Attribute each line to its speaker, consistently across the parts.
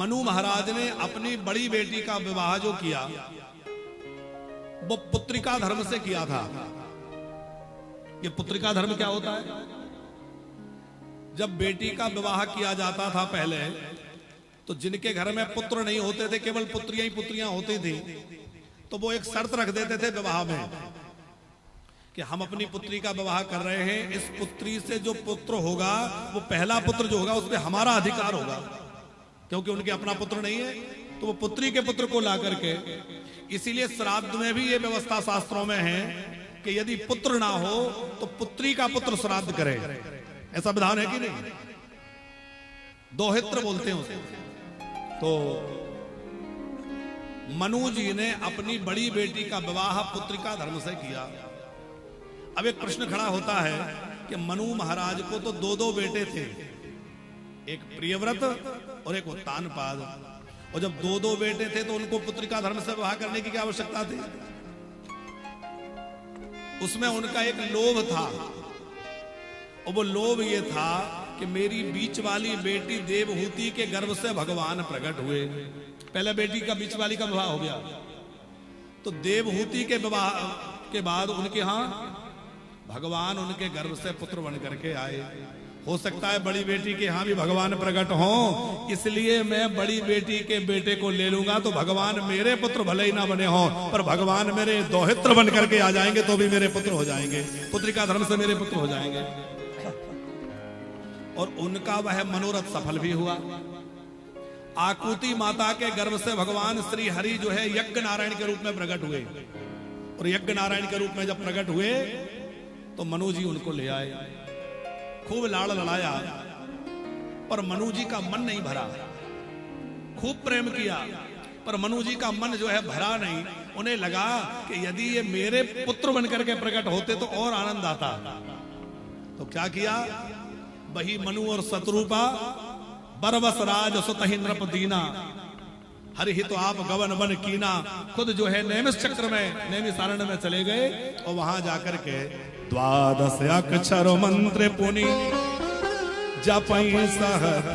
Speaker 1: मनु महाराज ने अपनी बड़ी बेटी का विवाह जो किया वो पुत्रिका धर्म से किया था। ये पुत्रिका धर्म क्या होता है? जब बेटी का विवाह किया जाता था पहले, तो जिनके घर में पुत्र नहीं होते थे, केवल पुत्रियां ही पुत्रियां होती थी, तो वो एक शर्त रख देते थे विवाह में कि हम अपनी पुत्री का विवाह कर रहे हैं, इस पुत्री से जो पुत्र होगा वो पहला पुत्र जो होगा उस पर हमारा अधिकार होगा, क्योंकि उनके अपना पुत्र नहीं है, तो वो पुत्री के पुत्र को ला करके। इसीलिए श्राद्ध में भी ये व्यवस्था शास्त्रों में है कि यदि पुत्र ना हो तो पुत्री का पुत्र श्राद्ध करे। ऐसा विधान है कि नहीं? दोहित्र बोलते हैं उसे। तो मनु जी ने अपनी बड़ी बेटी का विवाह पुत्रिका धर्म से किया। अब एक प्रश्न खड़ा होता है कि मनु महाराज को तो दो दो बेटे थे, एक प्रियव्रत और एक उत्तानपाद, और जब दो दो बेटे थे तो उनको पुत्रिका धर्म से विवाह करने की क्या आवश्यकता थी? उसमें उनका एक लोभ था, और वो लोभ ये था कि मेरी बीच वाली बेटी देवहूति के गर्भ से भगवान प्रकट हुए। पहले बेटी का बीच वाली का विवाह हो गया, तो देवहूति के विवाह के बाद उनके यहां भगवान उनके गर्भ से पुत्र बन करके आए। हो सकता है बड़ी बेटी के यहां भी भगवान प्रकट हो, इसलिए मैं बड़ी बेटी के बेटे को ले लूंगा, तो भगवान मेरे पुत्र भले ही ना बने हो, पर भगवान मेरे दोहित्र बन करके आ जाएंगे तो भी मेरे पुत्र हो जाएंगे, पुत्रिका धर्म से मेरे पुत्र हो जाएंगे। और उनका वह मनोरथ सफल भी हुआ। आकुति माता के गर्भ से भगवान श्री हरि जो है यज्ञ नारायण के रूप में प्रकट हुए, और यज्ञ नारायण के रूप में जब प्रकट हुए तो मनु जी उनको ले आए, खूब लाड़ लड़ाया, पर मनु जी का मन नहीं भरा। खूब प्रेम किया, पर मनु जी का मन जो है भरा नहीं। उन्हें लगा कि यदि ये मेरे पुत्र बनकर के प्रकट होते तो और आनंद आता। तो क्या किया? वही मनु और शत्रुपा बरबस राज सुतहि नृप दीना, हरि ही तो आप गवन बन कीना। खुद जो है नैमिष चक्र में, नैमिषारण्य में चले गए, और वहां जाकर के द्वादश अक्षर मंत्र पुनि जपई सहत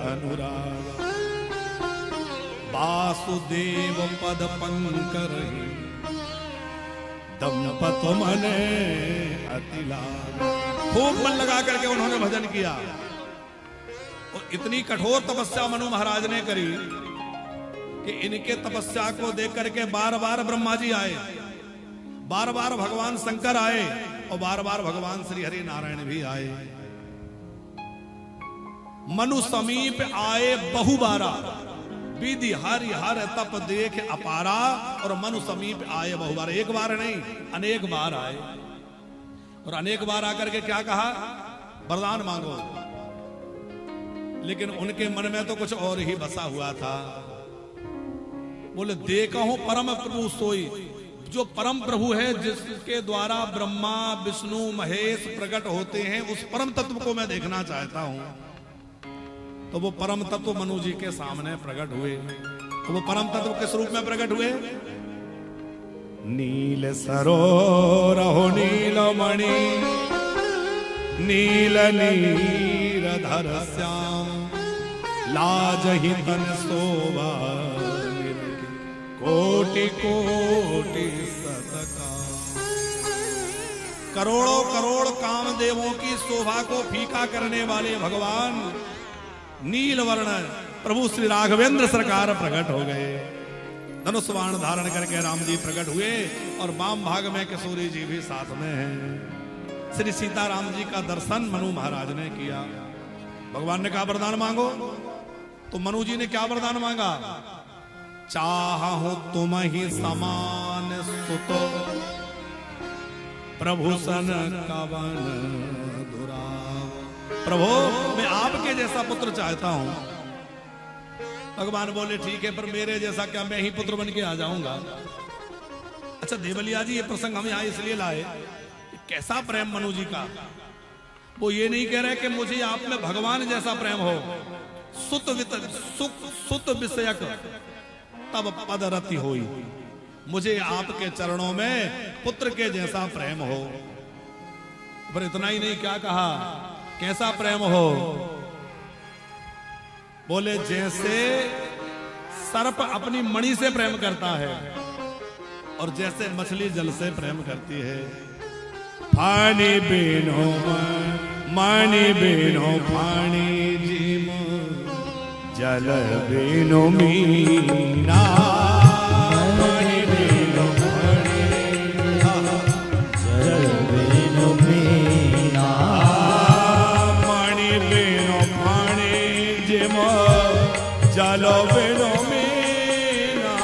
Speaker 1: अनुराग, वासुदेव पद पंकर दंपत मने अति लाग। खूब मन लगा करके उन्होंने भजन किया, और इतनी कठोर तपस्या मनु महाराज ने करी कि इनके तपस्या को देख करके बार बार ब्रह्मा जी आए, बार बार भगवान शंकर आए, और बार बार भगवान श्री हरि नारायण भी आए। मनु समीप आए बहुबारा, विधि हरि हर तप देख अपारा, और मनु समीप आए बहुबारा। एक बार नहीं, अनेक बार आए, और अनेक बार आकर के क्या कहा? वरदान मांगो। लेकिन उनके मन में तो कुछ और ही बसा हुआ था। बोले देखो परम प्रभु सोई, जो परम प्रभु है जिसके द्वारा ब्रह्मा विष्णु महेश प्रकट होते हैं, उस परम तत्व को मैं देखना चाहता हूं। तो वो परम तत्व मनु जी के सामने प्रकट हुए। तो वो परम तत्व किस रूप में प्रकट हुए? नील सरोरहो नीलमणि नील नीरधर श्याम, लाजहि तन शोभा कोटि कोटि सतका। करोड़ों करोड़ कामदेवों की शोभा को फीका करने वाले भगवान नील वर्ण प्रभु श्री राघवेंद्र सरकार प्रकट हो गए। धनुष बाण धारण करके राम जी प्रकट हुए, और वाम भाग में किशोरी जी भी साथ में हैं। श्री सीताराम जी का दर्शन मनु महाराज ने किया। भगवान ने कहा वरदान मांगो, तो मनु जी ने क्या वरदान मांगा? चाहूं तुम ही समान सुतो, प्रभु सन कवन दुराव। प्रभु मैं आपके जैसा पुत्र चाहता हूं। भगवान बोले ठीक है, पर मेरे जैसा क्या मैं ही पुत्र बन के आ जाऊंगा? अच्छा देवलिया जी, ये प्रसंग हम यहां इसलिए लाए, कैसा प्रेम मनु जी का। वो ये नहीं कह रहे कि मुझे आप में भगवान जैसा प्रेम हो, सुत विषयक तब पद रति होई, मुझे आपके चरणों में पुत्र के जैसा प्रेम हो। पर इतना ही नहीं, क्या कहा? कैसा प्रेम हो? बोले जैसे सर्प अपनी मणि से प्रेम करता है और जैसे मछली जल से प्रेम करती है। पानी बिनो मानी बिनो पानी जीम, जल बिनो मीना। पानी बिनो जल बिनो मीना, पानी बिनो पानी जीम, जल बिनो मीना।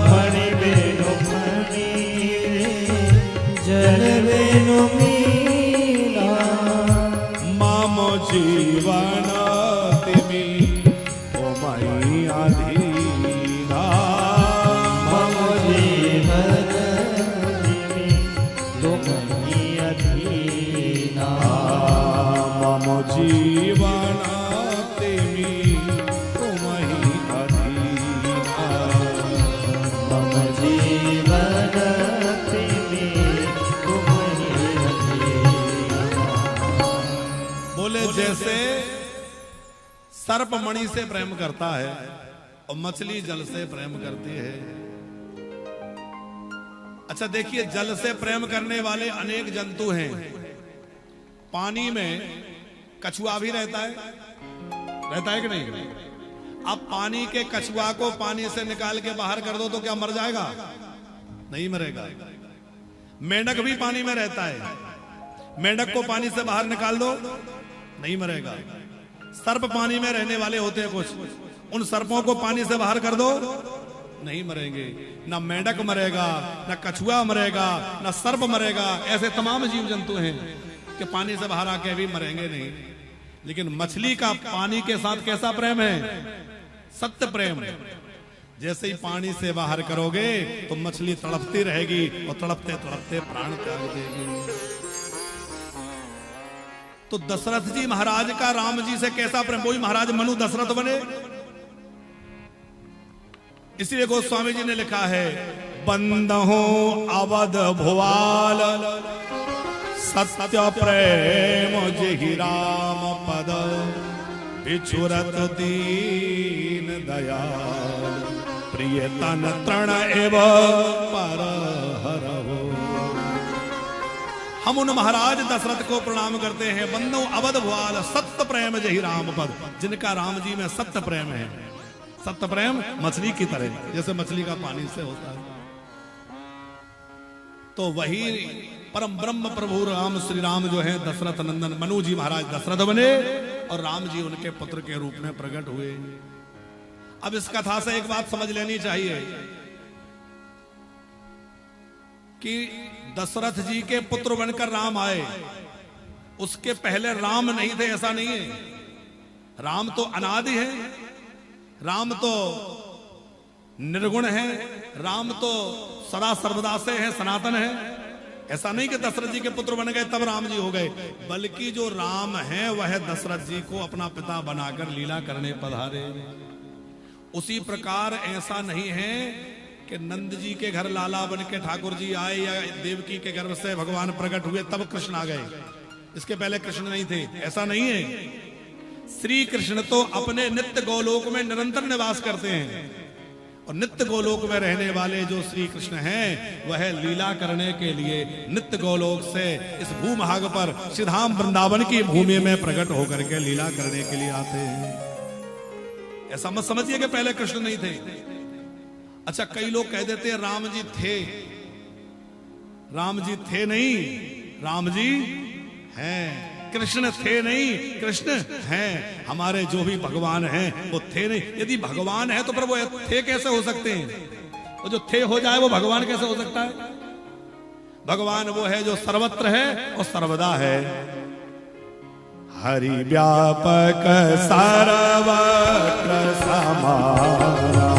Speaker 1: पानी बिनो पानी जल बिनो मीना। मामो जीवन तिमी ओमई अधीना। मामो जीवन तिमी ओमई अधीना। मामो जीवन तिमी ओमई अधीना। मामो जीवन तिमी ओमई अधीना। बोले जैसे सर्प मणि से प्रेम करता है और मछली जल से प्रेम करती है। अच्छा देखिए, जल से प्रेम करने वाले अनेक जंतु हैं। पानी में कछुआ भी रहता है कि नहीं? अब पानी के कछुआ को पानी से निकाल के बाहर कर दो तो क्या मर जाएगा? नहीं मरेगा। मेंढक भी पानी में रहता है, मेंढक को पानी से बाहर निकाल दो नहीं मरेगा। सर्प पानी में रहने वाले होते हैं कुछ, उन सर्पों को पानी से बाहर कर दो नहीं मरेंगे। ना मेंढक मरेगा, ना कछुआ मरेगा, ना सर्प मरेगा। ऐसे तमाम जीव जंतु हैं कि पानी से बाहर आके भी मरेंगे नहीं। लेकिन मछली का पानी के साथ कैसा प्रेम है? सत्य प्रेम। जैसे ही पानी से बाहर करोगे तो मछली तड़पती रहेगी और तड़पते तड़पते प्राण त्याग देगी। तो दशरथ जी महाराज का राम जी से कैसा प्रेम, वही महाराज मनु दशरथ बने। इसलिए गोस्वामी जी ने लिखा है, बंदहो अवध भुवाल सत्य प्रेम जेहि राम पद, बिछुरत दीन दयाल, प्रिय तन तृण एव पर हरहु। हम उन महाराज दशरथ को प्रणाम करते हैं। बंदो अवध भुआल सत्य प्रेम जहि राम पद, जिनका राम जी में सत्य प्रेम है। सत्य प्रेम मछली की तरह, जैसे मछली का पानी से होता है। तो वही परम ब्रह्म प्रभु राम श्री राम जो है दशरथ नंदन मनु जी महाराज दशरथ बने और राम जी उनके पुत्र के रूप में प्रकट हुए। अब इस कथा से एक बात समझ लेनी चाहिए कि दशरथ जी के पुत्र बनकर राम आए, उसके पहले राम नहीं थे ऐसा नहीं है। राम तो अनादि है, राम तो निर्गुण है, राम तो सदा सर्वदा से है, सनातन है। ऐसा नहीं कि दशरथ जी के पुत्र बन गए तब राम जी हो गए, बल्कि जो राम है वह दशरथ जी को अपना पिता बनाकर लीला करने पधारे। उसी प्रकार ऐसा नहीं है कि नंद जी के घर लाला बन के ठाकुर जी आए या देवकी के गर्भ से भगवान प्रकट हुए तब कृष्ण आ गए, इसके पहले कृष्ण नहीं थे, ऐसा नहीं है। श्री कृष्ण तो अपने नित्य गोलोक में निरंतर निवास करते हैं और नित्य गोलोक में रहने वाले जो श्री कृष्ण हैं वह लीला करने के लिए नित्य गोलोक से इस भूभाग पर श्रीधाम वृंदावन की भूमि में प्रकट होकर के लीला करने के लिए आते हैं। ऐसा मत समझिए कि पहले कृष्ण नहीं थे। अच्छा, कई लोग कह देते हैं राम जी थे। राम जी थे नहीं, राम जी हैं। कृष्ण थे नहीं, कृष्ण हैं। हमारे जो भी भगवान हैं वो थे नहीं। यदि भगवान है तो फिर वो थे कैसे हो सकते हैं? वो जो थे हो जाए वो भगवान कैसे हो सकता है? भगवान वो है जो सर्वत्र है और सर्वदा है। हरि व्यापक सर्वत्र समाना,